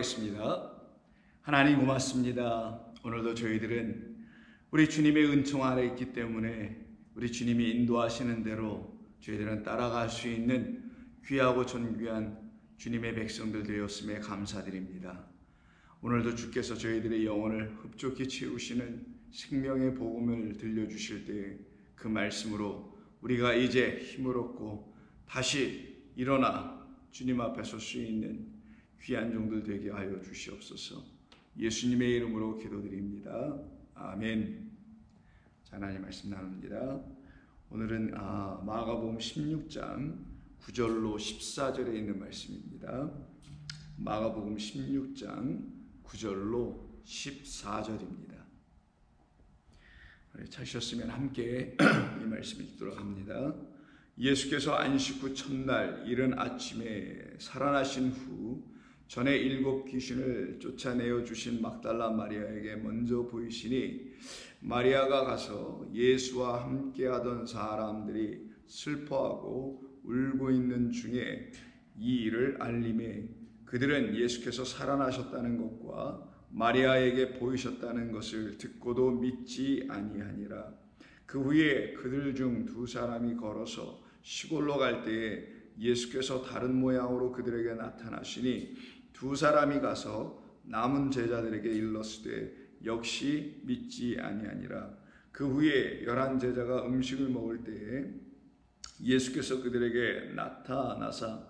기도하겠습니다. 하나님 고맙습니다. 오늘도 저희들은 우리 주님의 은총 아래 있기 때문에 우리 주님이 인도하시는 대로 저희들은 따라갈 수 있는 귀하고 존귀한 주님의 백성들 되었음에 감사드립니다. 오늘도 주께서 저희들의 영혼을 흡족히 채우시는 생명의 복음을 들려주실 때 그 말씀으로 우리가 이제 힘을 얻고 다시 일어나 주님 앞에 설 수 있는 귀한 종들 되게 하여 주시옵소서. 예수님의 이름으로 기도드립니다. 아멘. 자, 하나님 말씀 나눕니다. 오늘은 마가복음 16장 9절로 14절에 있는 말씀입니다. 마가복음 16장 9절로 14절입니다. 찾으셨으면 함께 이 말씀을 읽도록 합니다. 예수께서 안식 후 첫날 이른 아침에 살아나신 후 전에 7 귀신을 쫓아내어 주신 막달라 마리아에게 먼저 보이시니 마리아가 가서 예수와 함께하던 사람들이 슬퍼하고 울고 있는 중에 이 일을 알림해 그들은 예수께서 살아나셨다는 것과 마리아에게 보이셨다는 것을 듣고도 믿지 아니하니라. 그 후에 그들 중 2 사람이 걸어서 시골로 갈 때에 예수께서 다른 모양으로 그들에게 나타나시니 2 사람이 가서 남은 제자들에게 일렀으되 역시 믿지 아니하니라. 그 후에 11 제자가 음식을 먹을 때에 예수께서 그들에게 나타나사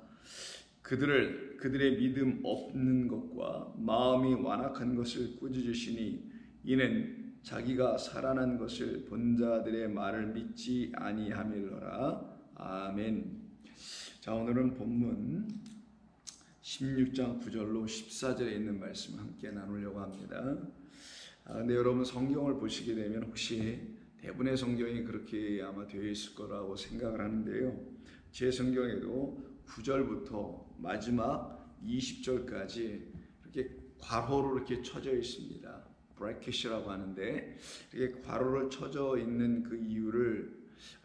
그들의 믿음 없는 것과 마음이 완악한 것을 꾸짖으시니 이는 자기가 살아난 것을 본 자들의 말을 믿지 아니함일러라. 아멘. 자, 오늘은 본문 16장 9절로 14절에 있는 말씀 함께 나누려고 합니다. 근데 여러분 성경을 보시게 되면 혹시 대부분의 성경이 그렇게 아마 되어 있을 거라고 생각을 하는데요. 제 성경에도 9절부터 마지막 20절까지 이렇게 괄호로 이렇게 쳐져 있습니다. 브래킷이라고 하는데 이렇게 괄호를 쳐져 있는 그 이유를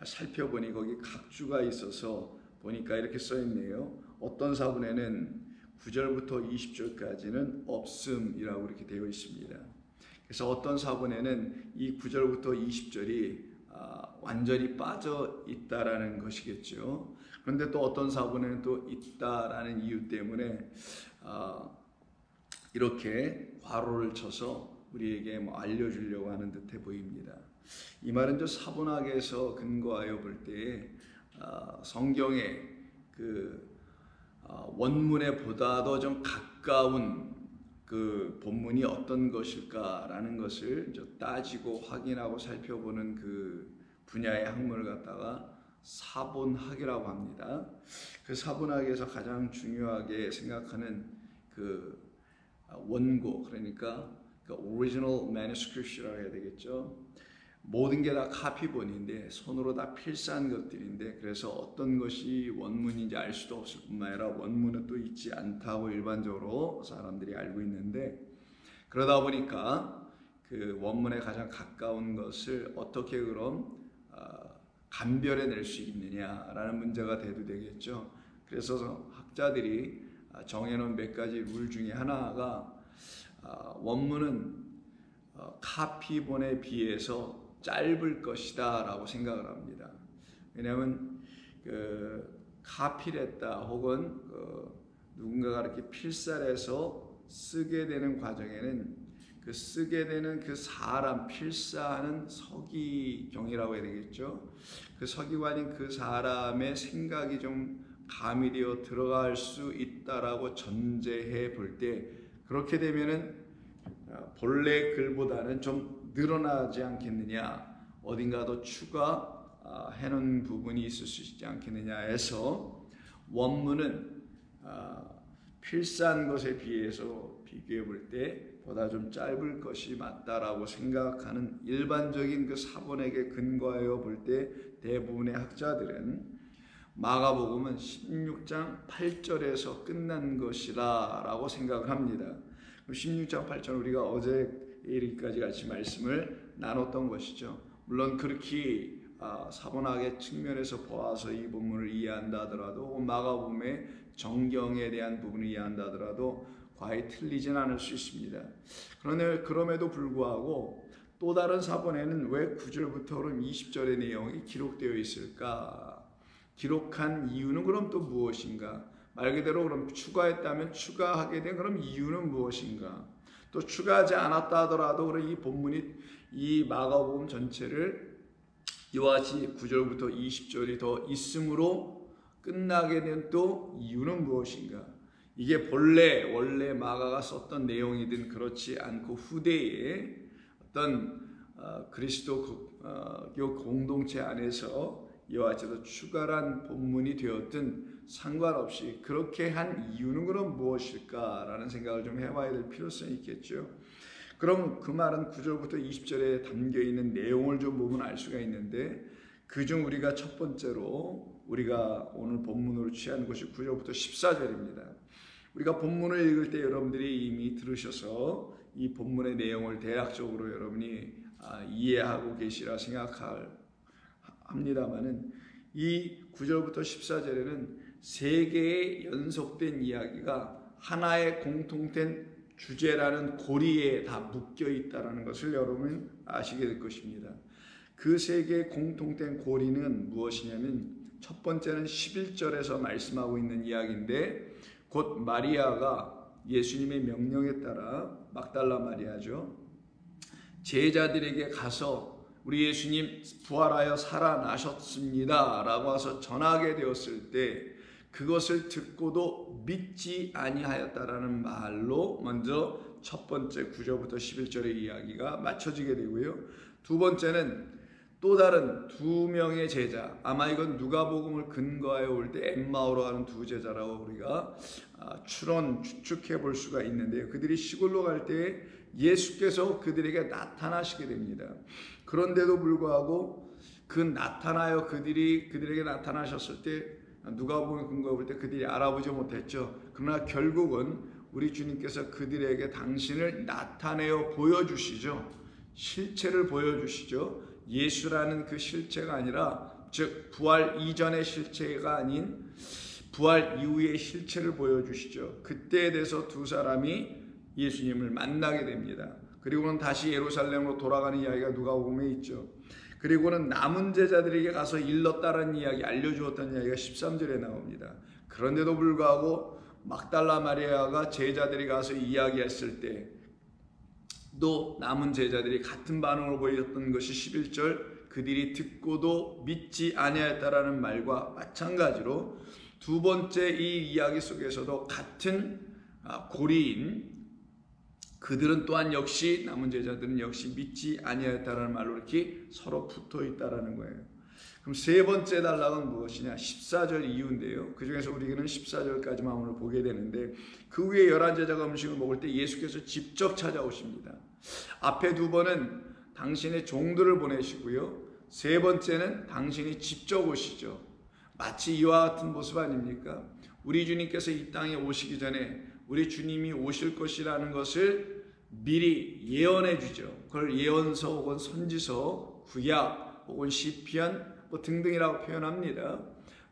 살펴보니 거기 각주가 있어서 보니까 이렇게 써 있네요. 어떤 사본에는 9절부터 20절까지는 없음이라고 이렇게 되어 있습니다. 그래서 어떤 사본에는 이 9절부터 20절이 완전히 빠져 있다라는 것이겠죠. 그런데 또 어떤 사본에는 또 있다라는 이유 때문에 이렇게 괄호를 쳐서 우리에게 알려주려고 하는 듯해 보입니다. 이 말은 저 사본학에서 근거하여 볼 때 성경의 그 원문에 보다도 좀 가까운 그 본문이 어떤 것일까라는 것을 따지고 확인하고 살펴보는 그 분야의 학문을 갖다가 사본학이라고 합니다. 그 사본학에서 가장 중요하게 생각하는 그 원고, 그러니까 original manuscript이라고 해야 되겠죠. 모든 게 다 카피본인데 손으로 다 필사한 것들인데 그래서 어떤 것이 원문인지 알 수도 없을 뿐만 아니라 원문은 또 있지 않다고 일반적으로 사람들이 알고 있는데 그러다 보니까 그 원문에 가장 가까운 것을 어떻게 그럼 감별해낼 수 있느냐라는 문제가 대두되겠죠. 그래서 학자들이 정해놓은 몇 가지 룰 중에 하나가 원문은 카피본에 비해서 짧을 것이다 라고 생각을 합니다. 왜냐하면 카피를 했다 혹은 누군가가 이렇게 필사를 해서 쓰게 되는 과정에는 그 쓰게 되는 그 사람 필사하는 서기경이라고 해야 되겠죠. 그 서기관인 그 사람의 생각이 좀 가미되어 들어갈 수 있다라고 전제해 볼 때 그렇게 되면은 본래 글보다는 좀 늘어나지 않겠느냐, 어딘가 더 추가해놓은 부분이 있을 수 있지 않겠느냐 해서 원문은 필사한 것에 비해서 비교해 볼 때 보다 좀 짧을 것이 맞다라고 생각하는 일반적인 그 사본에게 근거하여 볼 때 대부분의 학자들은 마가복음은 16장 8절에서 끝난 것이라 라고 생각을 합니다. 16장 8절 우리가 어제 이르기까지 같이 말씀을 나눴던 것이죠. 물론 그렇게 사본학의 측면에서 보아서 이 본문을 이해한다 하더라도 마가복음의 정경에 대한 부분을 이해한다 하더라도 과히 틀리진 않을 수 있습니다. 그런데 그럼에도 불구하고 또 다른 사본에는 왜 9절부터 그럼 20절의 내용이 기록되어 있을까? 기록한 이유는 그럼 또 무엇인가? 말 그대로 그럼 추가했다면 추가하게 된 그럼 이유는 무엇인가? 또 추가하지 않았다 하더라도 그럼 이 본문이 이 마가복음 전체를 이와 같이 9절부터 20절이 더 있음으로 끝나게 된 또 이유는 무엇인가? 이게 원래 마가가 썼던 내용이든 그렇지 않고 후대에 어떤 그리스도교 공동체 안에서 이와 같이 더 추가한 본문이 되었든 상관없이 그렇게 한 이유는 그럼 무엇일까라는 생각을 좀 해봐야 될 필요성이 있겠죠. 그럼 그 말은 9절부터 20절에 담겨있는 내용을 좀 보면 알 수가 있는데, 그중 우리가 첫 번째로 우리가 오늘 본문으로 취하는 것이 9절부터 14절입니다. 우리가 본문을 읽을 때 여러분들이 이미 들으셔서 이 본문의 내용을 대략적으로 여러분이 이해하고 계시라 생각합니다만은, 이 9절부터 14절에는 세 개의 연속된 이야기가 하나의 공통된 주제라는 고리에 다 묶여 있다는 것을 여러분 아시게 될 것입니다. 그 세 개의 공통된 고리는 무엇이냐면, 첫 번째는 11절에서 말씀하고 있는 이야기인데, 곧 마리아가 예수님의 명령에 따라, 막달라 마리아죠, 제자들에게 가서 우리 예수님 부활하여 살아나셨습니다 라고 해서 전하게 되었을 때 그것을 듣고도 믿지 아니하였다라는 말로 먼저 첫 번째 9절부터 11절의 이야기가 맞춰지게 되고요. 두 번째는 또 다른 두 명의 제자, 아마 이건 누가복음을 근거하여 올 때 엠마오로 가는 두 제자라고 우리가 추측해 볼 수가 있는데요. 그들이 시골로 갈 때 예수께서 그들에게 나타나시게 됩니다. 그런데도 불구하고 그들에게 나타나셨을 때 누가복음을 근거해 볼 때 그들이 알아보지 못했죠. 그러나 결국은 우리 주님께서 그들에게 당신을 나타내어 보여주시죠. 실체를 보여주시죠. 예수라는 그 실체가 아니라, 즉 부활 이전의 실체가 아닌 부활 이후의 실체를 보여주시죠. 그때에 대해서 두 사람이 예수님을 만나게 됩니다. 그리고는 다시 예루살렘으로 돌아가는 이야기가 누가복음에 있죠. 그리고는 남은 제자들에게 가서 일렀다는 이야기, 알려주었다는 이야기가 13절에 나옵니다. 그런데도 불구하고 막달라 마리아가 제자들이 가서 이야기했을 때 또 남은 제자들이 같은 반응을 보였던 것이 11절, 그들이 듣고도 믿지 아니하였다라는 말과 마찬가지로 두 번째 이 이야기 속에서도 같은 고리인 그들은 또한 역시, 남은 제자들은 역시 믿지 아니하였다라는 말로 이렇게 서로 붙어 있다라는 거예요. 그럼 세 번째 단락은 무엇이냐? 14절 이후인데요. 그 중에서 우리는 14절까지만 오늘 보게 되는데, 그 후에 11제자가 음식을 먹을 때 예수께서 직접 찾아오십니다. 앞에 두 번은 당신의 종들을 보내시고요. 세 번째는 당신이 직접 오시죠. 마치 이와 같은 모습 아닙니까? 우리 주님께서 이 땅에 오시기 전에 우리 주님이 오실 것이라는 것을 미리 예언해 주죠. 그걸 예언서 혹은 선지서, 구약 혹은 시편 등등이라고 표현합니다.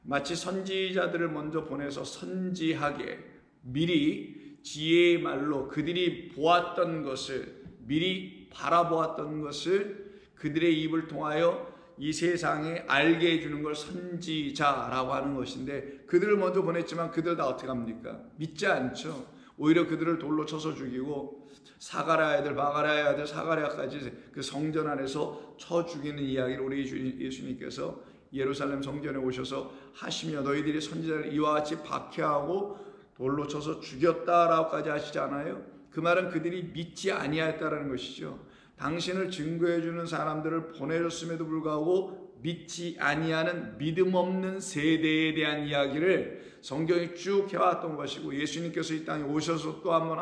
마치 선지자들을 먼저 보내서 선지하게 미리 지혜의 말로 그들이 보았던 것을, 미리 바라보았던 것을 그들의 입을 통하여 이 세상에 알게 해주는 걸 선지자라고 하는 것인데, 그들을 먼저 보냈지만 그들 다 어떻게 합니까? 믿지 않죠. 오히려 그들을 돌로 쳐서 죽이고, 사가랴 아들, 바가랴 아들, 사가랴까지 그 성전 안에서 쳐 죽이는 이야기를 우리 예수님께서 예루살렘 성전에 오셔서 하시며, 너희들이 선지자를 이와 같이 박해하고 돌로 쳐서 죽였다라고까지 하시지 않아요? 그 말은 그들이 믿지 아니하였다라는 것이죠. 당신을 증거해주는 사람들을 보내줬음에도 불구하고 믿지 아니하는 믿음 없는 세대에 대한 이야기를 성경이 쭉 해왔던 것이고, 예수님께서 이 땅에 오셔서 또 한 번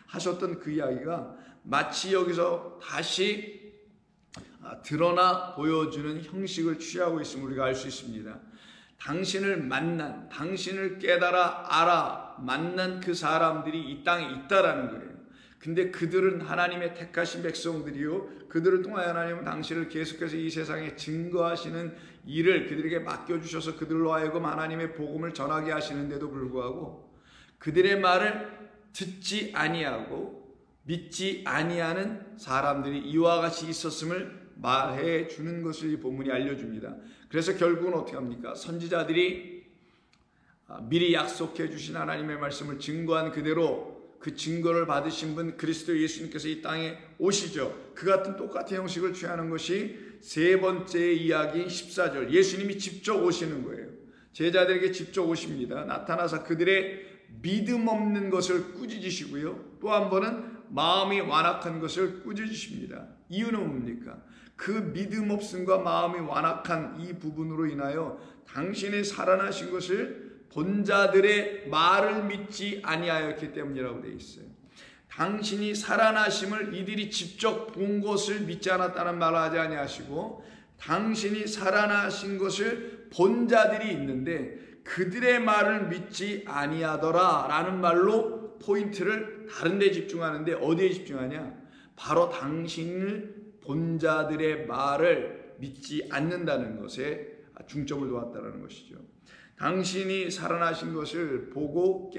하셨던 그 이야기가 마치 여기서 다시 드러나 보여주는 형식을 취하고 있음을 우리가 알 수 있습니다. 당신을 만난, 당신을 깨달아 알아 만난 그 사람들이 이 땅에 있다라는 거예요. 근데 그들은 하나님의 택하신 백성들이요, 그들을 통하여 하나님은 당신을 계속해서 이 세상에 증거하시는 일을 그들에게 맡겨주셔서 그들로 하여금 하나님의 복음을 전하게 하시는데도 불구하고 그들의 말을 듣지 아니하고 믿지 아니하는 사람들이 이와 같이 있었음을 말해 주는 것을 이 본문이 알려줍니다. 그래서 결국은 어떻게 합니까? 선지자들이 미리 약속해 주신 하나님의 말씀을 증거한 그대로 그 증거를 받으신 분 그리스도 예수님께서 이 땅에 오시죠. 그 같은 똑같은 형식을 취하는 것이 세 번째 이야기인 14절. 예수님이 직접 오시는 거예요. 제자들에게 직접 오십니다. 나타나서 그들의 믿음 없는 것을 꾸짖으시고요. 또 한 번은 마음이 완악한 것을 꾸짖으십니다. 이유는 뭡니까? 그 믿음 없음과 마음이 완악한 이 부분으로 인하여 당신이 살아나신 것을 본 자들의 말을 믿지 아니하였기 때문이라고 되어 있어요. 당신이 살아나심을 이들이 직접 본 것을 믿지 않았다는 말을 하지 아니하시고 당신이 살아나신 것을 본 자들이 있는데 그들의 말을 믿지 아니하더라 라는 말로 포인트를 다른 데 집중하는데 어디에 집중하냐? 바로 당신을 본 자들의 말을 믿지 않는다는 것에 중점을 두었다는 것이죠. 당신이 살아나신 것을 보고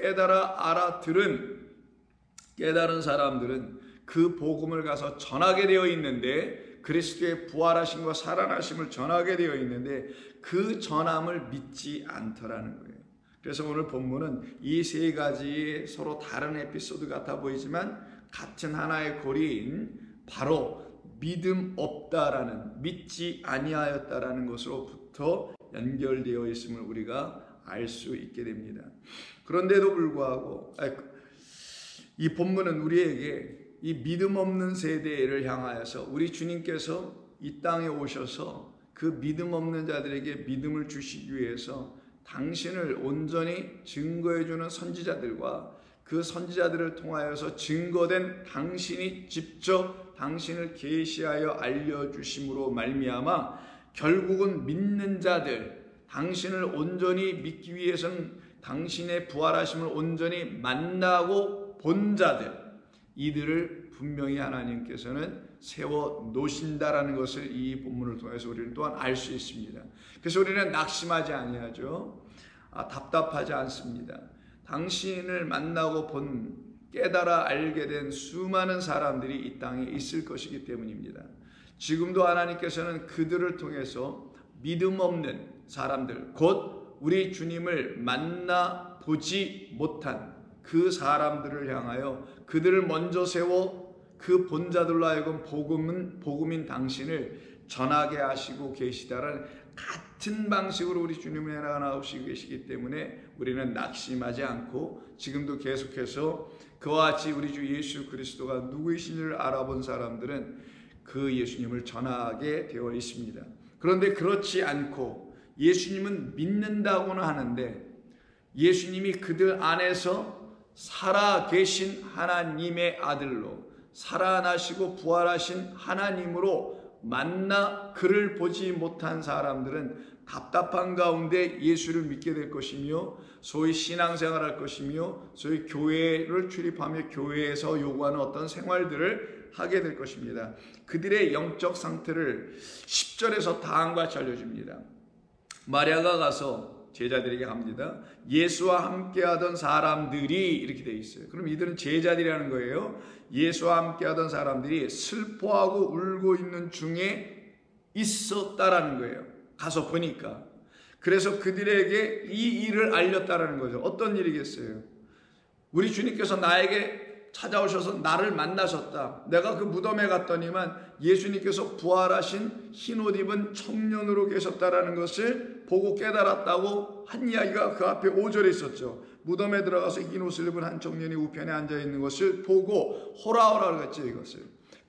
깨달은 사람들은 그 복음을 가서 전하게 되어 있는데 그리스도의 부활하심과 살아나심을 전하게 되어 있는데 그 전함을 믿지 않더라는 거예요. 그래서 오늘 본문은 이 세 가지의 서로 다른 에피소드 같아 보이지만 같은 하나의 고리인 바로 믿음 없다라는 믿지 아니하였다라는 것으로부터 연결되어 있음을 우리가 알 수 있게 됩니다. 그런데도 불구하고 이 본문은 우리에게 이 믿음 없는 세대를 향하여서 우리 주님께서 이 땅에 오셔서 그 믿음 없는 자들에게 믿음을 주시기 위해서 당신을 온전히 증거해주는 선지자들과 그 선지자들을 통하여서 증거된 당신이 직접 당신을 계시하여 알려주심으로 말미암아 결국은 믿는 자들, 당신을 온전히 믿기 위해서는 당신의 부활하심을 온전히 만나고 본 자들, 이들을 분명히 하나님께서는 세워 놓으신다라는 것을 이 본문을 통해서 우리는 또한 알 수 있습니다. 그래서 우리는 낙심하지 아니하죠. 답답하지 않습니다. 당신을 만나고 깨달아 알게 된 수많은 사람들이 이 땅에 있을 것이기 때문입니다. 지금도 하나님께서는 그들을 통해서 믿음 없는 사람들, 곧 우리 주님을 만나보지 못한 그 사람들을 향하여 그들을 먼저 세워 그 본자들로 하여금 복음인 당신을 전하게 하시고 계시다라는 같은 방식으로 우리 주님을 해나가시고 계시기 때문에 우리는 낙심하지 않고 지금도 계속해서 그와 같이 우리 주 예수 그리스도가 누구이신지를 알아본 사람들은 그 예수님을 전하게 되어 있습니다. 그런데 그렇지 않고 예수님은 믿는다고는 하는데 예수님이 그들 안에서 살아계신 하나님의 아들로 살아나시고 부활하신 하나님으로 만나 그를 보지 못한 사람들은 답답한 가운데 예수를 믿게 될 것이며 소위 신앙생활할 것이며 소위 교회를 출입하며 교회에서 요구하는 어떤 생활들을 하게 될 것입니다. 그들의 영적 상태를 10절에서 다음과 같이 알려줍니다. 마리아가 가서 제자들에게 합니다. 예수와 함께하던 사람들이 이렇게 되어 있어요. 그럼 이들은 제자들이라는 거예요. 예수와 함께하던 사람들이 슬퍼하고 울고 있는 중에 있었다라는 거예요. 가서 보니까. 그래서 그들에게 이 일을 알렸다라는 거죠. 어떤 일이겠어요? 우리 주님께서 나에게 찾아오셔서 나를 만나셨다. 내가 그 무덤에 갔더니만 예수님께서 부활하신 흰옷 입은 청년으로 계셨다라는 것을 보고 깨달았다고 한 이야기가 그 앞에 5절에 있었죠. 무덤에 들어가서 흰옷을 입은 한 청년이 우편에 앉아있는 것을 보고 호라호라 그랬죠. 이것을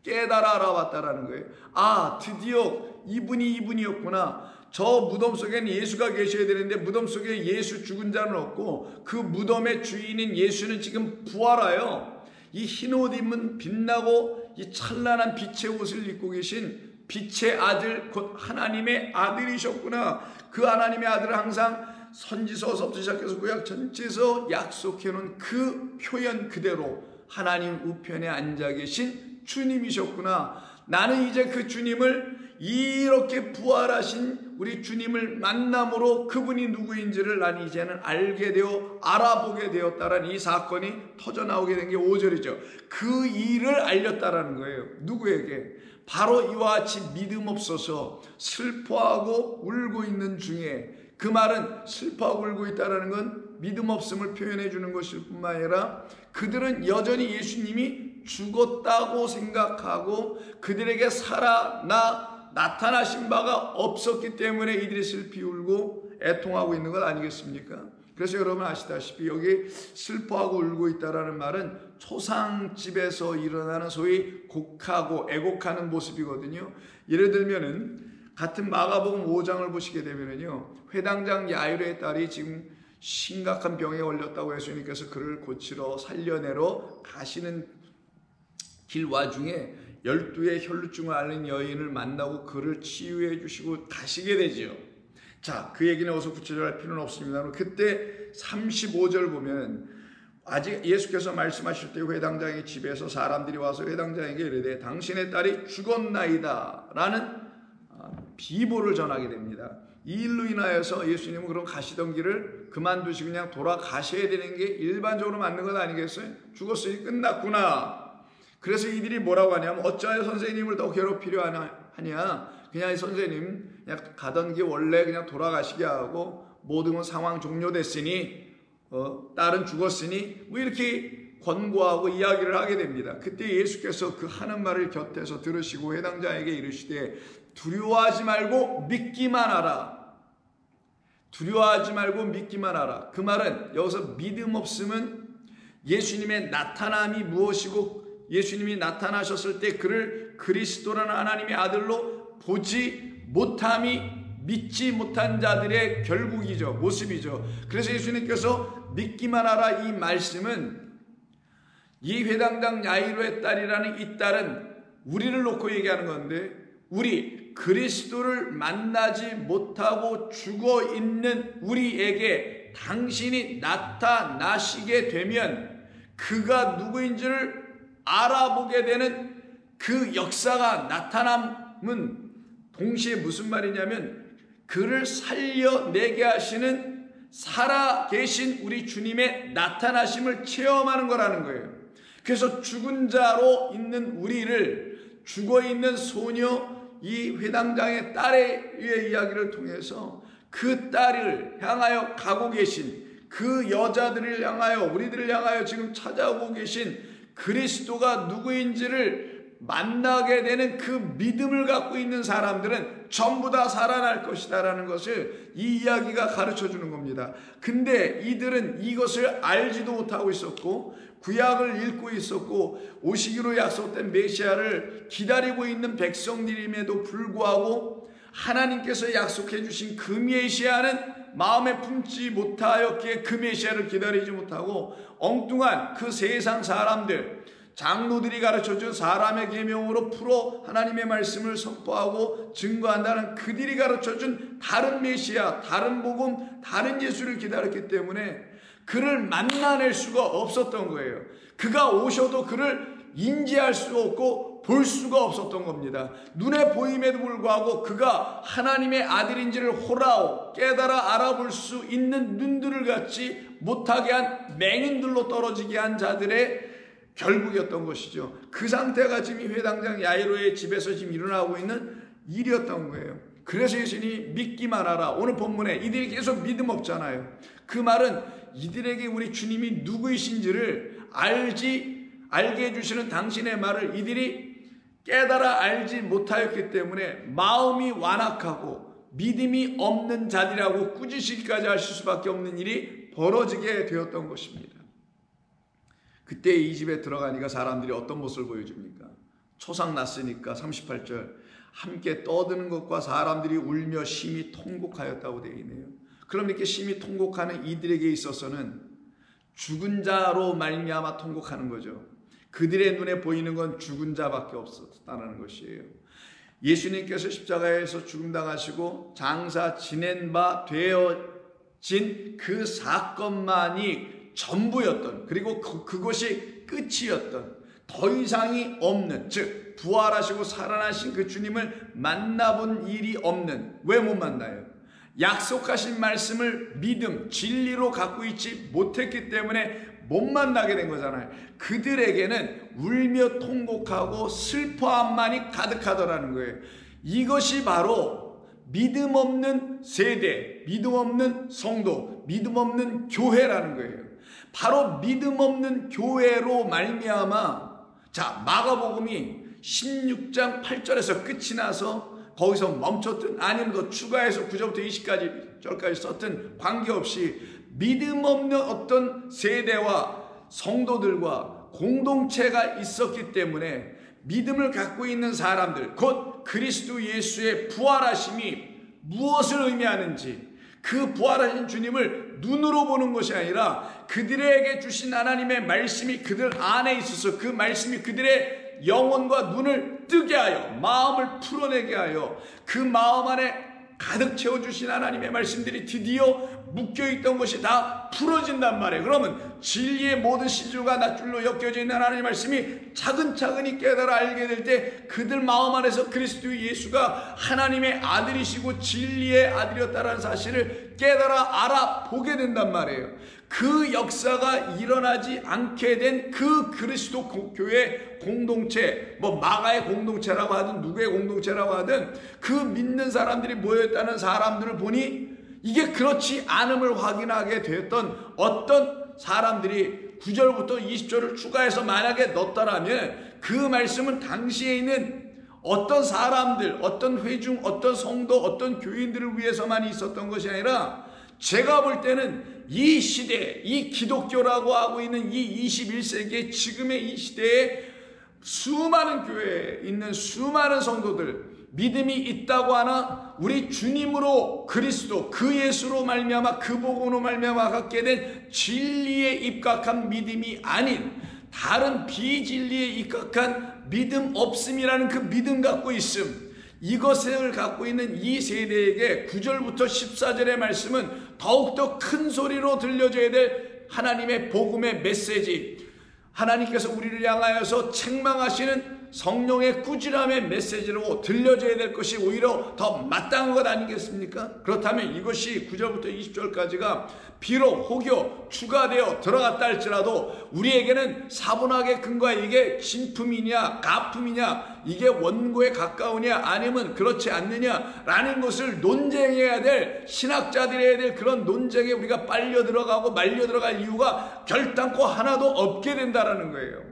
깨달아 알아봤다라는 거예요. 아, 드디어 이분이었구나. 저 무덤 속에는 예수가 계셔야 되는데 무덤 속에 예수 죽은 자는 없고 그 무덤의 주인인 예수는 지금 부활하여 이 흰옷 입은 빛나고 이 찬란한 빛의 옷을 입고 계신 빛의 아들 곧 하나님의 아들이셨구나. 그 하나님의 아들을 항상 선지서서부터 시작해서 구약 전체에서 약속해놓은 그 표현 그대로 하나님 우편에 앉아 계신 주님이셨구나. 나는 이제 그 주님을 이렇게 부활하신 우리 주님을 만남으로 그분이 누구인지를 난 이제는 알게 되어 알아보게 되었다라는 이 사건이 터져나오게 된 게 5절이죠. 그 일을 알렸다라는 거예요. 누구에게? 바로 이와 같이 믿음 없어서 슬퍼하고 울고 있는 중에, 그 말은 슬퍼하고 울고 있다는 건 믿음 없음을 표현해 주는 것일 뿐만 아니라 그들은 여전히 예수님이 죽었다고 생각하고 그들에게 나타나신 바가 없었기 때문에 이들이 슬피 울고 애통하고 있는 것 아니겠습니까? 그래서 여러분 아시다시피 여기 슬퍼하고 울고 있다라는 말은 초상집에서 일어나는 소위 곡하고 애곡하는 모습이거든요. 예를 들면은 같은 마가복음 5장을 보시게 되면은요, 회당장 야이로의 딸이 지금 심각한 병에 걸렸다고 예수님께서 그를 고치러 살려내러 가시는 길 와중에 12의 혈루증을 앓는 여인을 만나고 그를 치유해 주시고 가시게 되지요. 자, 그 얘기는 어서 구체적으로 할 필요는 없습니다만 그때 35절 보면 아직 예수께서 말씀하실 때 회당장의 집에서 사람들이 와서 회당장에게 이르되 당신의 딸이 죽었나이다 라는 비보를 전하게 됩니다. 이 일로 인하여서 예수님은 그럼 가시던 길을 그만두시고 그냥 돌아가셔야 되는 게 일반적으로 맞는 것 아니겠어요? 죽었으니 끝났구나. 그래서 이들이 뭐라고 하냐면 어찌하여 선생님을 더 괴롭히려 하냐, 그냥 선생님 그냥 가던 길 원래 그냥 돌아가시게 하고 모든 건 상황 종료됐으니 딸은 죽었으니 뭐 이렇게 권고하고 이야기를 하게 됩니다. 그때 예수께서 그 하는 말을 곁에서 들으시고 회당장에게 이르시되 두려워하지 말고 믿기만 하라. 두려워하지 말고 믿기만 하라. 그 말은 여기서 믿음 없음은 예수님의 나타남이 무엇이고 예수님이 나타나셨을 때 그를 그리스도라는 하나님의 아들로 보지 못함이 믿지 못한 자들의 결국이죠. 모습이죠. 그래서 예수님께서 믿기만 하라 이 말씀은 이 회당장 야이로의 딸이라는 이 딸은 우리를 놓고 얘기하는 건데, 우리 그리스도를 만나지 못하고 죽어 있는 우리에게 당신이 나타나시게 되면 그가 누구인지를 알아보게 되는 그 역사가 나타남은 동시에 무슨 말이냐면 그를 살려내게 하시는 살아계신 우리 주님의 나타나심을 체험하는 거라는 거예요. 그래서 죽은 자로 있는 우리를 죽어있는 소녀 이 회당장의 딸의 이야기를 통해서 그 딸을 향하여 가고 계신 그 여자들을 향하여 우리들을 향하여 지금 찾아오고 계신 그리스도가 누구인지를 만나게 되는 그 믿음을 갖고 있는 사람들은 전부 다 살아날 것이다라는 것을 이 이야기가 가르쳐 주는 겁니다. 근데 이들은 이것을 알지도 못하고 있었고 구약을 읽고 있었고 오시기로 약속된 메시아를 기다리고 있는 백성들임에도 불구하고 하나님께서 약속해 주신 그 메시아는 마음에 품지 못하였기에 그 메시아를 기다리지 못하고 엉뚱한 그 세상 사람들, 장로들이 가르쳐준 사람의 계명으로 풀어 하나님의 말씀을 선포하고 증거한다는 그들이 가르쳐준 다른 메시아, 다른 복음, 다른 예수를 기다렸기 때문에 그를 만나낼 수가 없었던 거예요. 그가 오셔도 그를 인지할 수 없고 볼 수가 없었던 겁니다. 눈에 보임에도 불구하고 그가 하나님의 아들인지를 호라오 깨달아 알아볼 수 있는 눈들을 갖지 못하게 한 맹인들로 떨어지게 한 자들의 결국이었던 것이죠. 그 상태가 지금 회당장 야이로의 집에서 지금 일어나고 있는 일이었던 거예요. 그래서 예수님이 믿기만 하라. 오늘 본문에 이들이 계속 믿음 없잖아요. 그 말은 이들에게 우리 주님이 누구이신지를 알게 해주시는 당신의 말을 이들이 깨달아 알지 못하였기 때문에 마음이 완악하고 믿음이 없는 자들이라고 꾸짖기까지 하실 수밖에 없는 일이 벌어지게 되었던 것입니다. 그때 이 집에 들어가니까 사람들이 어떤 모습을 보여줍니까? 초상 났으니까 38절 함께 떠드는 것과 사람들이 울며 심히 통곡하였다고 되어 있네요. 그럼 이렇게 심히 통곡하는 이들에게 있어서는 죽은 자로 말미암아 통곡하는 거죠. 그들의 눈에 보이는 건 죽은 자밖에 없었다는 것이에요. 예수님께서 십자가에서 죽음당하시고 장사 지낸 바 되어진 그 사건만이 전부였던, 그리고 그것이 끝이었던, 더 이상이 없는, 즉 부활하시고 살아나신 그 주님을 만나본 일이 없는, 왜 못 만나요? 약속하신 말씀을 믿음, 진리로 갖고 있지 못했기 때문에 못 만나게 된 거잖아요. 그들에게는 울며 통곡하고 슬퍼함만이 가득하더라는 거예요. 이것이 바로 믿음 없는 세대, 믿음 없는 성도, 믿음 없는 교회라는 거예요. 바로 믿음 없는 교회로 말미암아, 자, 마가복음이 16장 8절에서 끝이 나서 거기서 멈췄든 아니면 더 추가해서 9절부터 20절까지 썼든 관계없이 믿음 없는 어떤 세대와 성도들과 공동체가 있었기 때문에 믿음을 갖고 있는 사람들, 곧 그리스도 예수의 부활하심이 무엇을 의미하는지, 그 부활하신 주님을 눈으로 보는 것이 아니라 그들에게 주신 하나님의 말씀이 그들 안에 있어서 그 말씀이 그들의 영혼과 눈을 뜨게 하여 마음을 풀어내게 하여 그 마음 안에 가득 채워주신 하나님의 말씀들이 드디어 묶여있던 것이 다 풀어진단 말이에요. 그러면 진리의 모든 시주가 낱줄로 엮여져 있는 하나님의 말씀이 차근차근히 깨달아 알게 될 때 그들 마음 안에서 그리스도 예수가 하나님의 아들이시고 진리의 아들이었다는 사실을 깨달아 알아보게 된단 말이에요. 그 역사가 일어나지 않게 된 그 그리스도 교회 공동체, 뭐 마가의 공동체라고 하든 누구의 공동체라고 하든 그 믿는 사람들이 모여있다는 사람들을 보니 이게 그렇지 않음을 확인하게 되었던 어떤 사람들이 9절부터 20절을 추가해서 만약에 넣었다라면 그 말씀은 당시에 있는 어떤 사람들, 어떤 회중, 어떤 성도, 어떤 교인들을 위해서만 있었던 것이 아니라 제가 볼 때는 이 시대, 이 기독교라고 하고 있는 이 21세기의 지금의 이 시대에 수많은 교회에 있는 수많은 성도들, 믿음이 있다고 하나 우리 주님으로 그리스도 그 예수로 말미암아 그 복음으로 말미암아 갖게 된 진리에 입각한 믿음이 아닌 다른 비진리에 입각한 믿음 없음이라는 그 믿음 갖고 있음, 이것을 갖고 있는 이 세대에게 9절부터 14절의 말씀은 더욱더 큰 소리로 들려줘야 될 하나님의 복음의 메시지, 하나님께서 우리를 향하여서 책망하시는 성령의 꾸지람의 메시지로 들려줘야 될 것이 오히려 더 마땅한 것 아니겠습니까? 그렇다면 이것이 9절부터 20절까지가 비록 혹여 추가되어 들어갔다 할지라도 우리에게는 사분하게 근거하 이게 진품이냐 가품이냐, 이게 원고에 가까우냐 아니면 그렇지 않느냐라는 것을 논쟁해야 될, 신학자들이 해야 될 그런 논쟁에 우리가 빨려 들어가고 말려 들어갈 이유가 결단코 하나도 없게 된다라는 거예요.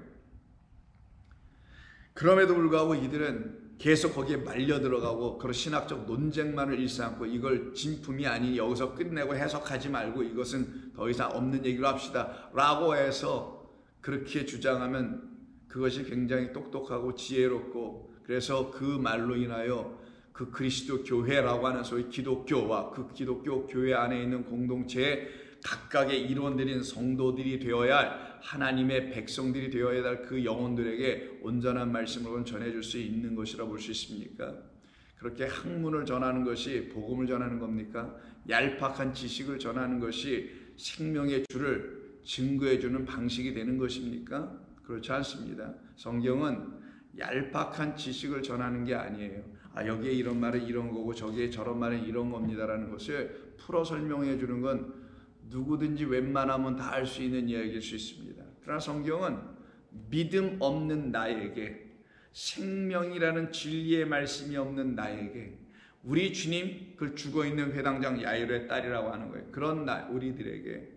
그럼에도 불구하고 이들은 계속 거기에 말려 들어가고 그런 신학적 논쟁만을 일삼고 이걸 진품이 아닌 여기서 끝내고 해석하지 말고 이것은 더 이상 없는 얘기로 합시다 라고 해서 그렇게 주장하면 그것이 굉장히 똑똑하고 지혜롭고, 그래서 그 말로 인하여 그 그리스도 교회라고 하는 소위 기독교와 그 기독교 교회 안에 있는 공동체에 각각의 일원들인 성도들이 되어야 할, 하나님의 백성들이 되어야 할 그 영혼들에게 온전한 말씀을 전해줄 수 있는 것이라 볼 수 있습니까? 그렇게 학문을 전하는 것이 복음을 전하는 겁니까? 얄팍한 지식을 전하는 것이 생명의 줄을 증거해주는 방식이 되는 것입니까? 그렇지 않습니다. 성경은 얄팍한 지식을 전하는 게 아니에요. 여기에 이런 말은 이런 거고 저기에 저런 말은 이런 겁니다라는 것을 풀어 설명해 주는 건 누구든지 웬만하면 다 알 수 있는 이야기일 수 있습니다. 그러나 성경은 믿음 없는 나에게, 생명이라는 진리의 말씀이 없는 나에게, 우리 주님 그 죽어있는 회당장 야이로의 딸이라고 하는 거예요. 그런 우리들에게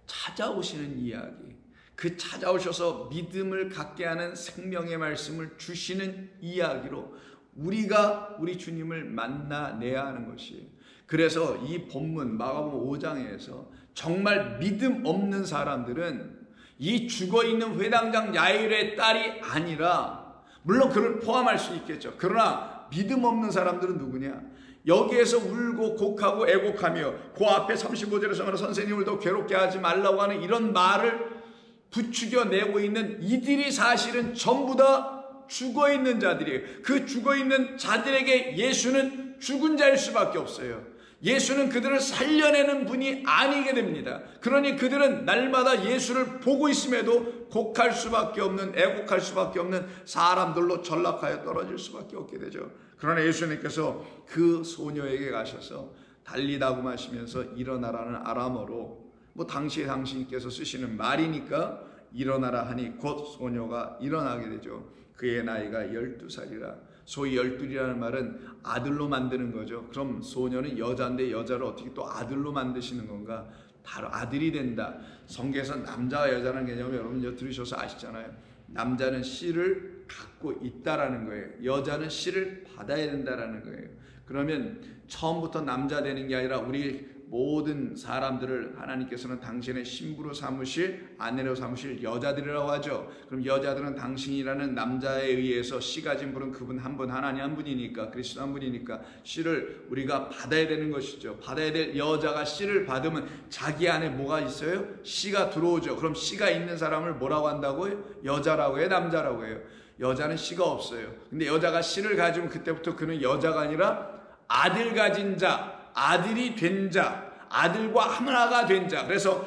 찾아오시는 이야기, 그 찾아오셔서 믿음을 갖게 하는 생명의 말씀을 주시는 이야기로 우리가 우리 주님을 만나내야 하는 것이에요. 그래서 이 본문 마가복음 5장에서 정말 믿음 없는 사람들은 이 죽어있는 회당장 야이로의 딸이 아니라, 물론 그를 포함할 수 있겠죠. 그러나 믿음 없는 사람들은 누구냐? 여기에서 울고 곡하고 애곡하며 그 앞에 35절에서 말하는 선생님을 더 괴롭게 하지 말라고 하는 이런 말을 부추겨내고 있는 이들이 사실은 전부 다 죽어있는 자들이에요. 그 죽어있는 자들에게 예수는 죽은 자일 수밖에 없어요. 예수는 그들을 살려내는 분이 아니게 됩니다. 그러니 그들은 날마다 예수를 보고 있음에도 곡할 수밖에 없는, 애곡할 수밖에 없는 사람들로 전락하여 떨어질 수밖에 없게 되죠. 그러나 예수님께서 그 소녀에게 가셔서 달리다고 하시면서 일어나라는 아람어로, 당시에 당신께서 쓰시는 말이니까 일어나라 하니 곧 소녀가 일어나게 되죠. 그의 나이가 12살이라. 소위 12이라는 말은 아들로 만드는 거죠. 그럼 소녀는 여자인데 여자를 어떻게 또 아들로 만드시는 건가? 바로 아들이 된다. 성경에서 남자와 여자라는 개념을 여러분 들으셔서 아시잖아요. 남자는 씨를 갖고 있다라는 거예요. 여자는 씨를 받아야 된다라는 거예요. 그러면 처음부터 남자 되는 게 아니라 우리 모든 사람들을 하나님께서는 당신의 신부로 삼으실, 아내로 삼으실 여자들이라고 하죠. 그럼 여자들은 당신이라는 남자에 의해서 씨 가진 분은 그분 한 분, 하나님 한 분이니까, 그리스도 한 분이니까 씨를 우리가 받아야 되는 것이죠. 받아야 될 여자가 씨를 받으면 자기 안에 뭐가 있어요? 씨가 들어오죠. 그럼 씨가 있는 사람을 뭐라고 한다고요? 여자라고 해요? 남자라고 해요? 여자는 씨가 없어요. 근데 여자가 씨를 가지면 그때부터 그는 여자가 아니라 아들 가진 자, 아들이 된 자, 아들과 하나가 된 자. 그래서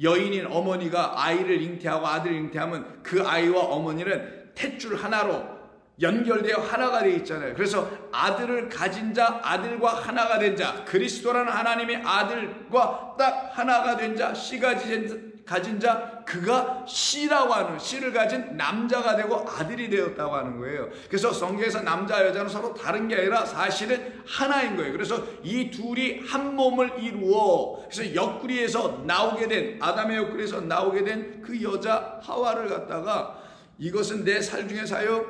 여인인 어머니가 아이를 잉태하고 아들을 잉태하면 그 아이와 어머니는 탯줄 하나로 연결되어 하나가 되어 있잖아요. 그래서 아들을 가진 자, 아들과 하나가 된 자, 그리스도라는 하나님의 아들과 딱 하나가 된 자, 씨 가진 자, 그가 씨라고 하는, 씨를 가진 남자가 되고 아들이 되었다고 하는 거예요. 그래서 성경에서 남자 여자는 서로 다른 게 아니라 사실은 하나인 거예요. 그래서 이 둘이 한 몸을 이루어, 그래서 옆구리에서 나오게 된, 아담의 옆구리에서 나오게 된 그 여자 하와를 갖다가 이것은 내 살 중에 사요,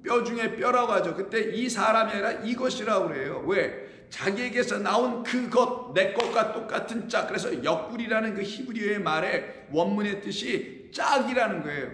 뼈 중에 뼈라고 하죠. 그때 이 사람이 아니라 이것이라고 그래요. 왜? 자기에게서 나온 그것, 내 것과 똑같은 짝. 그래서 옆구리라는 그 히브리어의 말에 원문의 뜻이 짝이라는 거예요.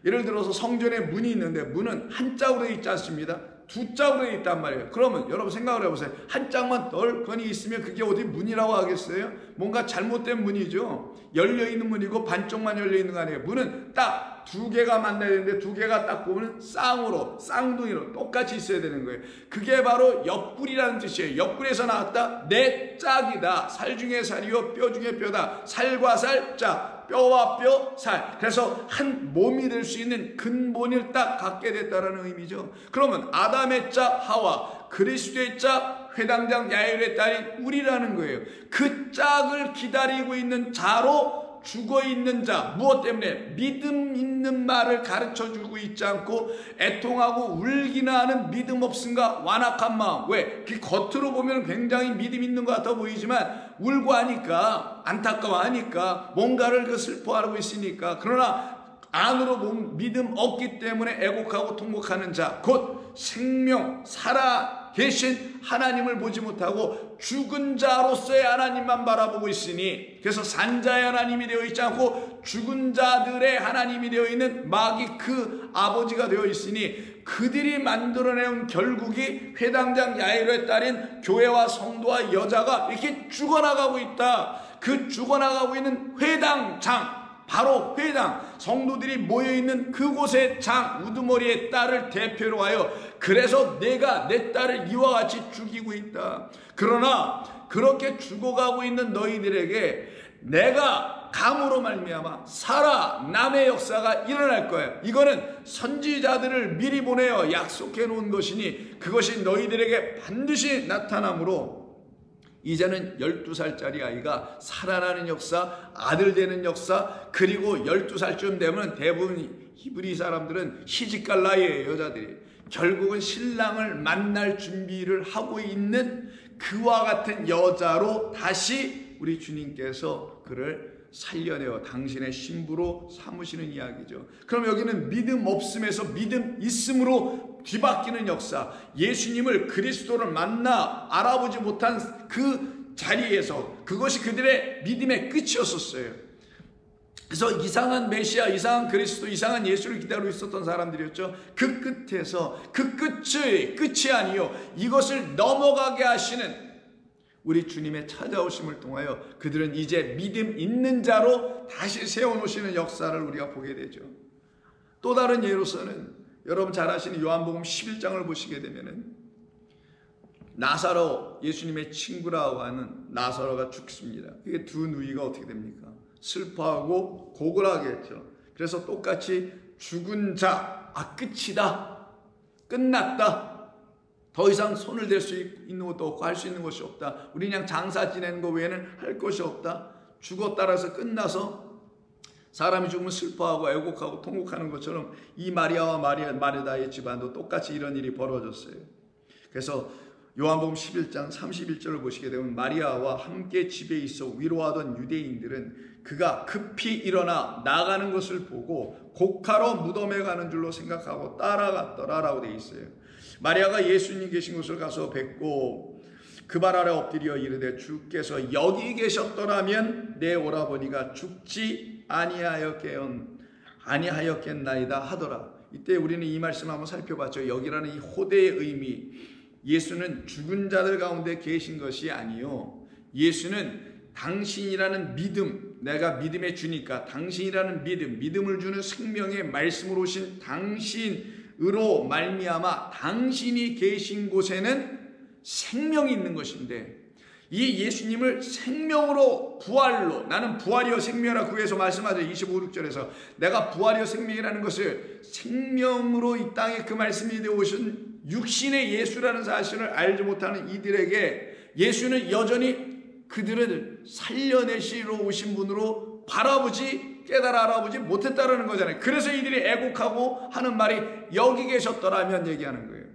예를 들어서 성전에 문이 있는데 문은 한 짝으로 있지 않습니다. 두 짝으로 있단 말이에요. 그러면 여러분 생각을 해보세요. 한 짝만 덜건이 있으면 그게 어디 문이라고 하겠어요? 뭔가 잘못된 문이죠. 열려있는 문이고 반쪽만 열려있는 거 아니에요. 문은 딱 두 개가 만나야 되는데 두 개가 딱 보면 쌍으로, 쌍둥이로 똑같이 있어야 되는 거예요. 그게 바로 옆구리라는 뜻이에요. 옆구리에서 나왔다. 내 짝이다. 살 중에 살이요 뼈 중에 뼈다. 살과 살, 짝. 뼈와 뼈, 살. 그래서 한 몸이 될 수 있는 근본을 딱 갖게 됐다는 의미죠. 그러면 아담의 짝 하와, 그리스도의 짝 회당장 야일의 딸인 우리라는 거예요. 그 짝을 기다리고 있는 자로 죽어있는 자, 무엇 때문에? 믿음 있는 말을 가르쳐주고 있지 않고 애통하고 울기나 하는 믿음 없음과 완악한 마음. 왜? 그 겉으로 보면 굉장히 믿음 있는 것 같아 보이지만 울고 하니까, 안타까워하니까, 뭔가를 그 슬퍼하고 있으니까. 그러나 안으로 보면 믿음 없기 때문에 애곡하고 통곡하는 자, 곧 생명, 살아 계신 하나님을 보지 못하고 죽은 자로서의 하나님만 바라보고 있으니, 그래서 산자의 하나님이 되어 있지 않고 죽은 자들의 하나님이 되어 있는 마귀 그 아버지가 되어 있으니, 그들이 만들어내온 결국이 회당장 야이로의 딸인 교회와 성도와 여자가 이렇게 죽어나가고 있다. 그 죽어나가고 있는 회당장, 바로 회당, 성도들이 모여있는 그곳의 장, 우두머리의 딸을 대표로 하여, 그래서 내가 내 딸을 이와 같이 죽이고 있다. 그러나 그렇게 죽어가고 있는 너희들에게 내가 감으로 말미암아 살아남의 역사가 일어날 거야. 이거는 선지자들을 미리 보내어 약속해 놓은 것이니 그것이 너희들에게 반드시 나타나므로, 이제는 12살짜리 아이가 살아나는 역사, 아들 되는 역사, 그리고 12살쯤 되면 대부분 히브리 사람들은 시집갈 나이에요. 여자들이 결국은 신랑을 만날 준비를 하고 있는 그와 같은 여자로 다시 우리 주님께서 그를 살려내어 당신의 신부로 삼으시는 이야기죠. 그럼 여기는 믿음 없음에서 믿음 있음으로 뒤바뀌는 역사, 예수님을, 그리스도를 만나 알아보지 못한 그 자리에서, 그것이 그들의 믿음의 끝이었었어요. 그래서 이상한 메시아, 이상한 그리스도, 이상한 예수를 기다리고 있었던 사람들이었죠. 그 끝에서, 그 끝이 아니요, 이것을 넘어가게 하시는 우리 주님의 찾아오심을 통하여 그들은 이제 믿음 있는 자로 다시 세워놓으시는 역사를 우리가 보게 되죠. 또 다른 예로서는 여러분 잘 아시는 요한복음 11장을 보시게 되면은 나사로, 예수님의 친구라고 하는 나사로가 죽습니다. 그게 두 누이가 어떻게 됩니까? 슬퍼하고 고글하겠죠. 그래서 똑같이 죽은 자, 끝이다, 끝났다, 더 이상 손을 댈 수 있는 것도 없고 할 수 있는 것이 없다, 우리 그냥 장사 지내는 거 외에는 할 것이 없다, 죽었다라서 끝나서 사람이 죽으면 슬퍼하고 애곡하고 통곡하는 것처럼 이 마리아와 마르다의 집안도 똑같이 이런 일이 벌어졌어요. 그래서 요한복음 11장 31절을 보시게 되면 마리아와 함께 집에 있어 위로하던 유대인들은 그가 급히 일어나 나가는 것을 보고 곡하러 무덤에 가는 줄로 생각하고 따라갔더라라고 되어 있어요. 마리아가 예수님 계신 곳을 가서 뵙고 그 발 아래 엎드려 이르되 주께서 여기 계셨더라면 내 오라버니가 죽지 아니하였겠나이다 하더라. 이때 우리는 이 말씀 한번 살펴봤죠. 여기라는 이 호대의 의미, 예수는 죽은 자들 가운데 계신 것이 아니요, 예수는 당신이라는 믿음, 내가 믿음에 주니까 당신이라는 믿음을 주는 생명의 말씀으로 오신 당신으로 말미암아 당신이 계신 곳에는 생명이 있는 것인데, 이 예수님을 생명으로, 부활로, 나는 부활이요 생명이라 구에서 말씀하죠. 25, 6절에서 내가 부활이요 생명이라는 것을 생명으로 이 땅에 그 말씀이 되어 오신 육신의 예수라는 사실을 알지 못하는 이들에게 예수는 여전히 그들을 살려내시러 오신 분으로 깨달아 알아보지 못했다라는 거잖아요. 그래서 이들이 애곡하고 하는 말이 여기 계셨더라면 얘기하는 거예요.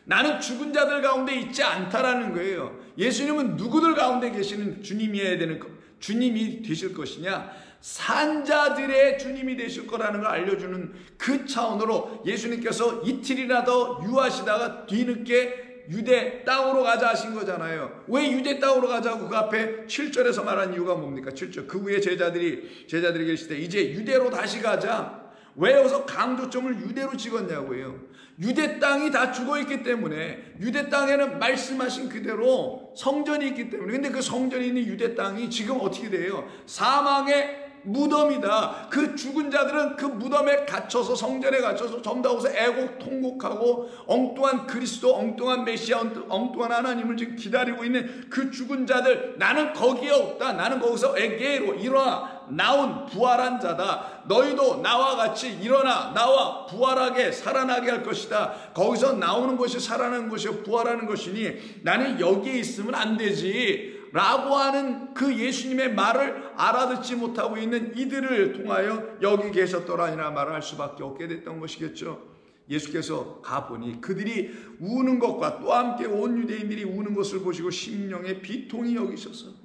나는 죽은 자들 가운데 있지 않다라는 거예요. 예수님은 누구들 가운데 계시는 주님이 되실 것이냐, 산자들의 주님이 되실 거라는 걸 알려주는 그 차원으로 예수님께서 이틀이나 더 유하시다가 뒤늦게 유대 땅으로 가자 하신 거잖아요. 왜 유대 땅으로 가자고 그 앞에 7절에서 말한 이유가 뭡니까? 7절. 그 후에 제자들이 계시되 이제 유대로 다시 가자. 왜 여기서 강조점을 유대로 찍었냐고요. 유대 땅이 다 죽어있기 때문에, 유대 땅에는 말씀하신 그대로 성전이 있기 때문에. 근데 그 성전이 있는 유대 땅이 지금 어떻게 돼요? 사망의 무덤이다. 그 죽은 자들은 그 무덤에 갇혀서, 성전에 갇혀서 전부 다 거기서 애곡 통곡하고 엉뚱한 그리스도, 엉뚱한 메시아, 엉뚱한 하나님을 지금 기다리고 있는 그 죽은 자들, 나는 거기에 없다. 나는 거기서 에게로 일어나 나온 부활한 자다. 너희도 나와 같이 일어나 나와 부활하게 살아나게 할 것이다. 거기서 나오는 것이 살아나는 것이요 부활하는 것이니 나는 여기에 있으면 안 되지 라고 하는 그 예수님의 말을 알아듣지 못하고 있는 이들을 통하여 여기 계셨더라니라 말을 할 수밖에 없게 됐던 것이겠죠. 예수께서 가보니 그들이 우는 것과 또 함께 온 유대인들이 우는 것을 보시고 심령의 비통이 여기셔서,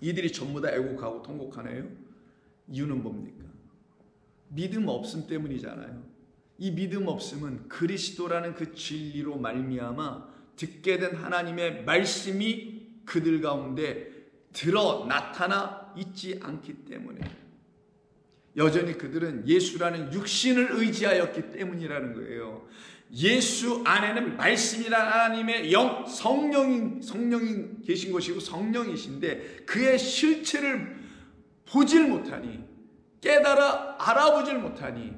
이들이 전부 다 애곡하고 통곡하네요. 이유는 뭡니까? 믿음 없음 때문이잖아요. 이 믿음 없음은 그리스도라는 그 진리로 말미암아 듣게 된 하나님의 말씀이 그들 가운데 드러 나타나 있지 않기 때문에, 여전히 그들은 예수라는 육신을 의지하였기 때문이라는 거예요. 예수 안에는 말씀이라는 하나님의 성령이 계신 것이고 성령이신데 그의 실체를 보질 못하니, 깨달아 알아보질 못하니,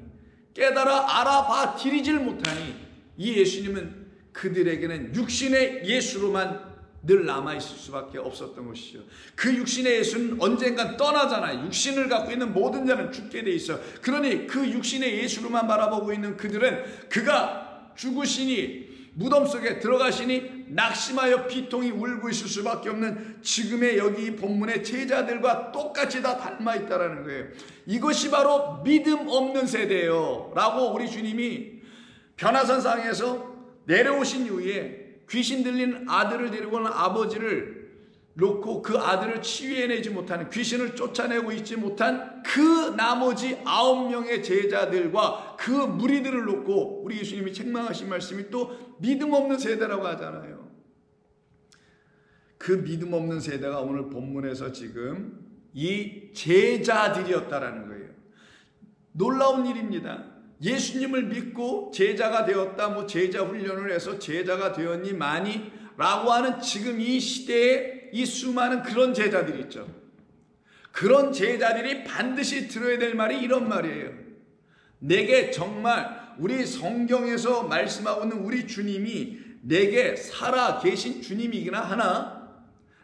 깨달아 알아봐 드리질 못하니, 이 예수님은 그들에게는 육신의 예수로만 늘 남아있을 수밖에 없었던 것이죠. 그 육신의 예수는 언젠간 떠나잖아요. 육신을 갖고 있는 모든 자는 죽게 돼 있어. 그러니 그 육신의 예수로만 바라보고 있는 그들은 그가 죽으시니 무덤 속에 들어가시니 낙심하여 비통이 울고 있을 수밖에 없는 지금의 여기 본문의 제자들과 똑같이 다 닮아있다라는 거예요. 이것이 바로 믿음 없는 세대예요 라고 우리 주님이 변화산상에서 내려오신 이후에 귀신 들린 아들을 데리고 온 아버지를 놓고 그 아들을 치유해내지 못하는, 귀신을 쫓아내고 있지 못한 그 나머지 9명의 제자들과 그 무리들을 놓고 우리 예수님이 책망하신 말씀이 또 믿음 없는 세대라고 하잖아요. 그 믿음 없는 세대가 오늘 본문에서 지금 이 제자들이었다라는 거예요. 놀라운 일입니다. 예수님을 믿고 제자가 되었다, 제자 훈련을 해서 제자가 되었니만이 라고 하는 지금 이 시대에 이 수많은 그런 제자들이 있죠. 그런 제자들이 반드시 들어야 될 말이 이런 말이에요. 내게 정말 우리 성경에서 말씀하고 있는 우리 주님이 내게 살아 계신 주님이기나 하나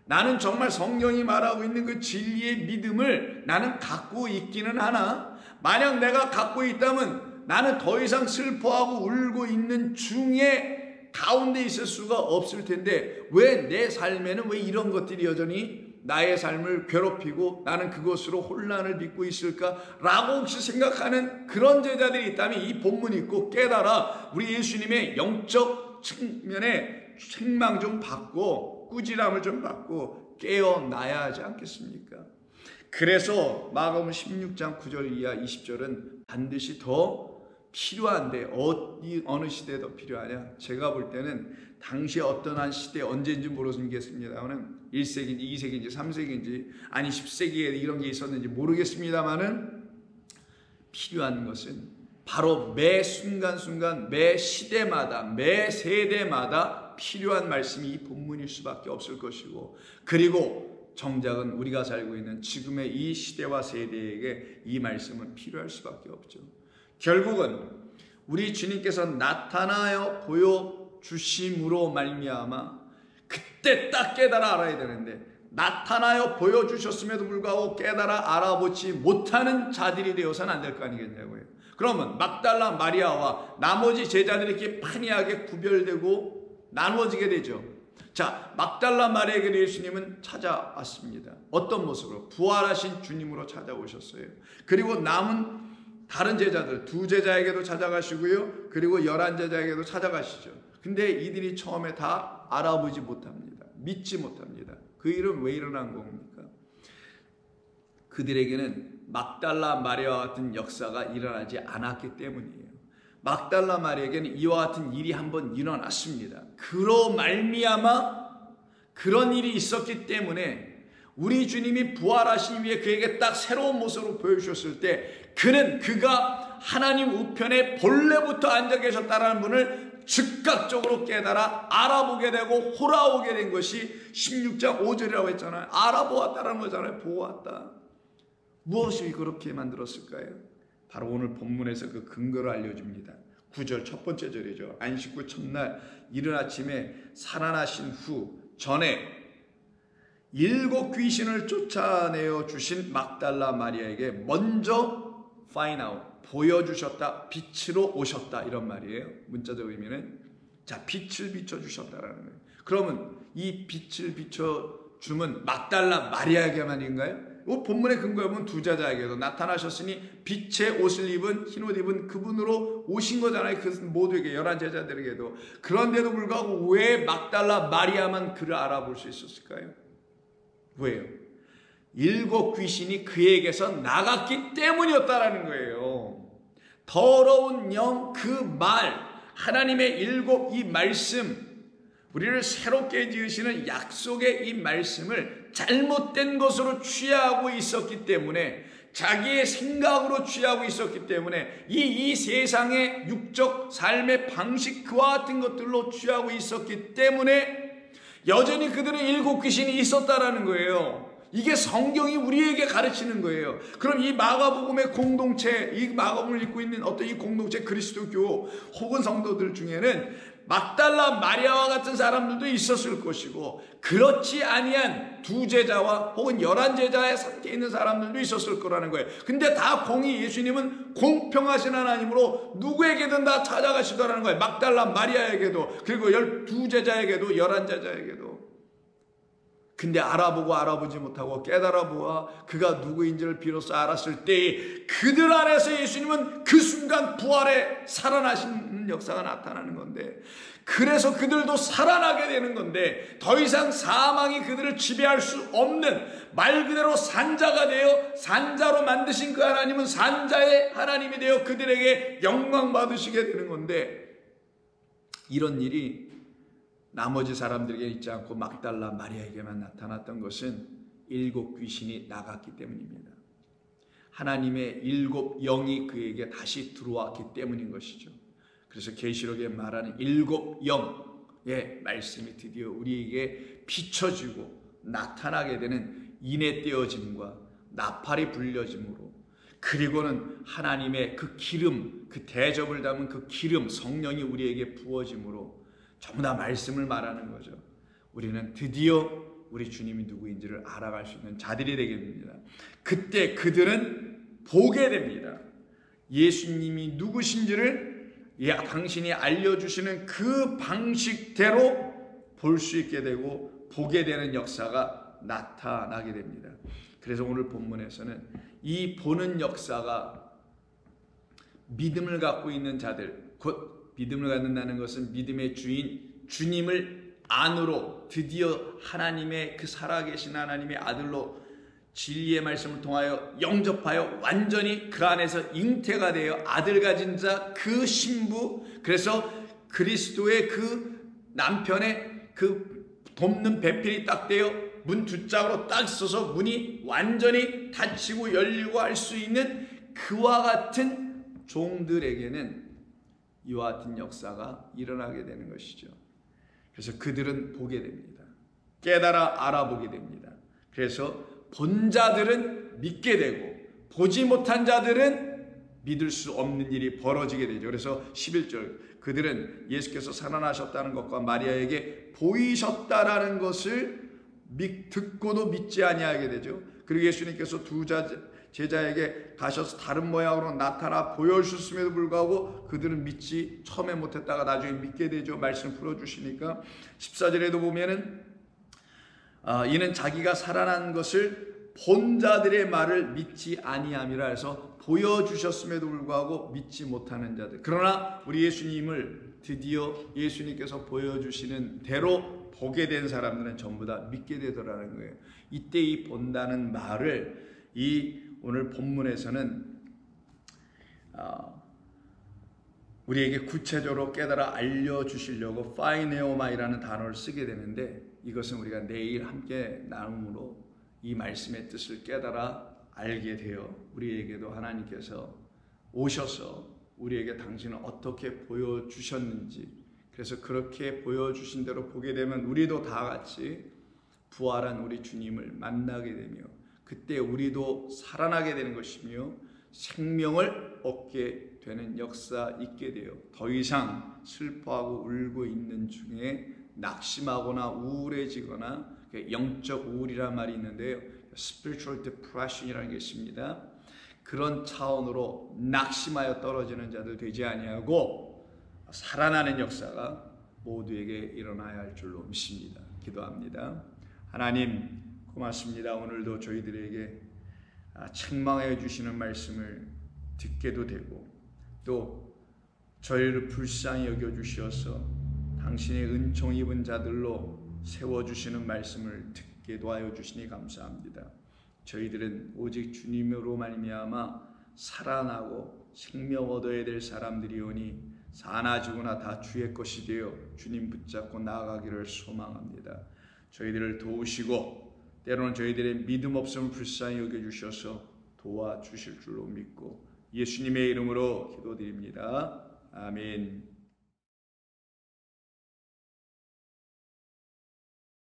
나는 정말 성경이 말하고 있는 그 진리의 믿음을 나는 갖고 있기는 하나 만약 내가 갖고 있다면 나는 더 이상 슬퍼하고 울고 있는 중에 가운데 있을 수가 없을 텐데 왜 내 삶에는 왜 이런 것들이 여전히 나의 삶을 괴롭히고 나는 그것으로 혼란을 빚고 있을까라고 혹시 생각하는 그런 제자들이 있다면 이 본문 읽고 깨달아 우리 예수님의 영적 측면에 책망 좀 받고 꾸지람을 좀 받고 깨어나야 하지 않겠습니까? 그래서 마가복음 16장 9절 이하 20절은 반드시 더 필요한데 어느 시대에 더 필요하냐? 제가 볼 때는 당시 어떤 한 시대 언제인지 모르겠습니다만은 1세기인지 2세기인지 3세기인지 아니 10세기에 이런 게 있었는지 모르겠습니다만은 필요한 것은 바로 매 순간순간 매 시대마다 매 세대마다 필요한 말씀이 이 본문일 수밖에 없을 것이고 그리고 정작은 우리가 살고 있는 지금의 이 시대와 세대에게 이 말씀은 필요할 수밖에 없죠. 결국은 우리 주님께서 나타나여 보여주심으로 말미암아 그때 딱 깨달아 알아야 되는데 나타나여 보여주셨음에도 불구하고 깨달아 알아보지 못하는 자들이 되어서는 안 될 거 아니겠냐고요. 그러면 막달라 마리아와 나머지 제자들이 이렇게 판이하게 구별되고 나누어지게 되죠. 자, 막달라 마리아에게 예수님은 찾아왔습니다. 어떤 모습으로? 부활하신 주님으로 찾아오셨어요. 그리고 남은 다른 제자들, 2제자에게도 찾아가시고요. 그리고 11제자에게도 찾아가시죠. 근데 이들이 처음에 다 알아보지 못합니다. 믿지 못합니다. 그 일은 왜 일어난 겁니까? 그들에게는 막달라 마리아와 같은 역사가 일어나지 않았기 때문이에요. 막달라 마리아에게는 이와 같은 일이 한번 일어났습니다. 그로 말미암아 그런 일이 있었기 때문에 우리 주님이 부활하시기 위해 그에게 딱 새로운 모습으로 보여주셨을 때 그가 하나님 우편에 본래부터 앉아 계셨다는 분을 즉각적으로 깨달아 알아보게 되고 호라오게 된 것이 16장 5절이라고 했잖아요. 알아보았다는 거잖아요. 보았다. 무엇이 그렇게 만들었을까요? 바로 오늘 본문에서 그 근거를 알려줍니다. 9절 첫 번째 절이죠. 안식 후 첫날 이른 아침에 살아나신 후 전에 7 귀신을 쫓아내어 주신 막달라 마리아에게 먼저 find out, 보여주셨다, 빛으로 오셨다 이런 말이에요. 문자적 의미는 자 빛을 비춰주셨다라는 거예요. 그러면 이 빛을 비춰줌은 막달라 마리아에게만인가요? 본문의 근거에 보면 2제자에게도 나타나셨으니 빛의 옷을 입은 흰 옷 입은 그분으로 오신 거잖아요. 그 모두에게 11제자들에게도. 그런데도 불구하고 왜 막달라 마리아만 그를 알아볼 수 있었을까요? 왜요? 7 귀신이 그에게서 나갔기 때문이었다라는 거예요. 더러운 영 그 말 하나님의 7 이 말씀 우리를 새롭게 지으시는 약속의 이 말씀을 잘못된 것으로 취하고 있었기 때문에 자기의 생각으로 취하고 있었기 때문에 이 세상의 육적 삶의 방식 그와 같은 것들로 취하고 있었기 때문에 여전히 그들의 7 귀신이 있었다라는 거예요. 이게 성경이 우리에게 가르치는 거예요. 그럼 이 마가복음의 공동체, 이 마가복음을 읽고 있는 어떤 이 공동체 그리스도교 혹은 성도들 중에는 막달라 마리아와 같은 사람들도 있었을 것이고 그렇지 아니한 2제자와 혹은 11제자의 상태에 있는 사람들도 있었을 거라는 거예요. 근데 다 공이 예수님은 공평하신 하나님으로 누구에게든 다 찾아가시더라는 거예요. 막달라 마리아에게도 그리고 12제자에게도 11제자에게도. 근데 알아보고 알아보지 못하고 깨달아 보아 그가 누구인지를 비로소 알았을 때 그들 안에서 예수님은 그 순간 부활에 살아나시는 역사가 나타나는 건데 그래서 그들도 살아나게 되는 건데 더 이상 사망이 그들을 지배할 수 없는 말 그대로 산자가 되어 산자로 만드신 그 하나님은 산자의 하나님이 되어 그들에게 영광 받으시게 되는 건데 이런 일이 나머지 사람들에게 있지 않고 막달라 마리아에게만 나타났던 것은 7 귀신이 나갔기 때문입니다. 하나님의 7 영이 그에게 다시 들어왔기 때문인 것이죠. 그래서 계시록에 말하는 7 영의 말씀이 드디어 우리에게 비춰지고 나타나게 되는 인내되어짐과 나팔이 불려짐으로 그리고는 하나님의 그 기름, 그 대접을 담은 그 기름 성령이 우리에게 부어짐으로 전부 다 말씀을 말하는 거죠. 우리는 드디어 우리 주님이 누구인지를 알아갈 수 있는 자들이 되게 됩니다. 그때 그들은 보게 됩니다. 예수님이 누구신지를 당신이 알려주시는 그 방식대로 볼 수 있게 되고 보게 되는 역사가 나타나게 됩니다. 그래서 오늘 본문에서는 이 보는 역사가 믿음을 갖고 있는 자들, 곧 믿음을 갖는다는 것은 믿음의 주인 주님을 안으로 드디어 하나님의 그 살아계신 하나님의 아들로 진리의 말씀을 통하여 영접하여 완전히 그 안에서 잉태가 되어 아들 가진 자 그 신부, 그래서 그리스도의 그 남편의 그 돕는 배필이 딱 되어 문 두 짝으로 딱 있어서 문이 완전히 닫히고 열리고 할 수 있는 그와 같은 종들에게는 이와 같은 역사가 일어나게 되는 것이죠. 그래서 그들은 보게 됩니다. 깨달아 알아보게 됩니다. 그래서 본 자들은 믿게 되고 보지 못한 자들은 믿을 수 없는 일이 벌어지게 되죠. 그래서 11절 그들은 예수께서 살아나셨다는 것과 마리아에게 보이셨다라는 것을 듣고도 믿지 아니하게 되죠. 그리고 예수님께서 두 제자에게 가셔서 다른 모양으로 나타나 보여주셨음에도 불구하고 그들은 믿지 처음에 못했다가 나중에 믿게 되죠. 말씀 풀어주시니까 14절에도 보면은 이는 자기가 살아난 것을 본 자들의 말을 믿지 아니함이라 해서 보여주셨음에도 불구하고 믿지 못하는 자들. 그러나 우리 예수님을 드디어 예수님께서 보여주시는 대로 보게 된 사람들은 전부 다 믿게 되더라는 거예요. 이때 이 본다는 말을 이 오늘 본문에서는 우리에게 구체적으로 깨달아 알려주시려고 파이네오마이라는 단어를 쓰게 되는데, 이것은 우리가 내일 함께 나눔으로 이 말씀의 뜻을 깨달아 알게 되어 우리에게도 하나님께서 오셔서 우리에게 당신은 어떻게 보여주셨는지, 그래서 그렇게 보여주신 대로 보게 되면 우리도 다 같이 부활한 우리 주님을 만나게 되며 그때 우리도 살아나게 되는 것이며 생명을 얻게 되는 역사 있게 되어 더 이상 슬퍼하고 울고 있는 중에 낙심하거나 우울해지거나, 영적 우울이란 말이 있는데요, spiritual depression이라는 게 있습니다. 그런 차원으로 낙심하여 떨어지는 자들 되지 아니하고 살아나는 역사가 모두에게 일어나야 할 줄로 믿습니다. 기도합니다. 하나님 고맙습니다. 오늘도 저희들에게 책망해 주시는 말씀을 듣게도 되고 또 저희를 불쌍히 여겨 주시어서 당신의 은총 입은 자들로 세워주시는 말씀을 듣게도 하여 주시니 감사합니다. 저희들은 오직 주님으로 말미암아 살아나고 생명 얻어야 될 사람들이오니 사나 죽으나 다 주의 것이 되어 주님 붙잡고 나아가기를 소망합니다. 저희들을 도우시고 때로는 저희들의 믿음 없음을 불쌍히 여겨주셔서 도와주실 줄로 믿고 예수님의 이름으로 기도드립니다. 아멘.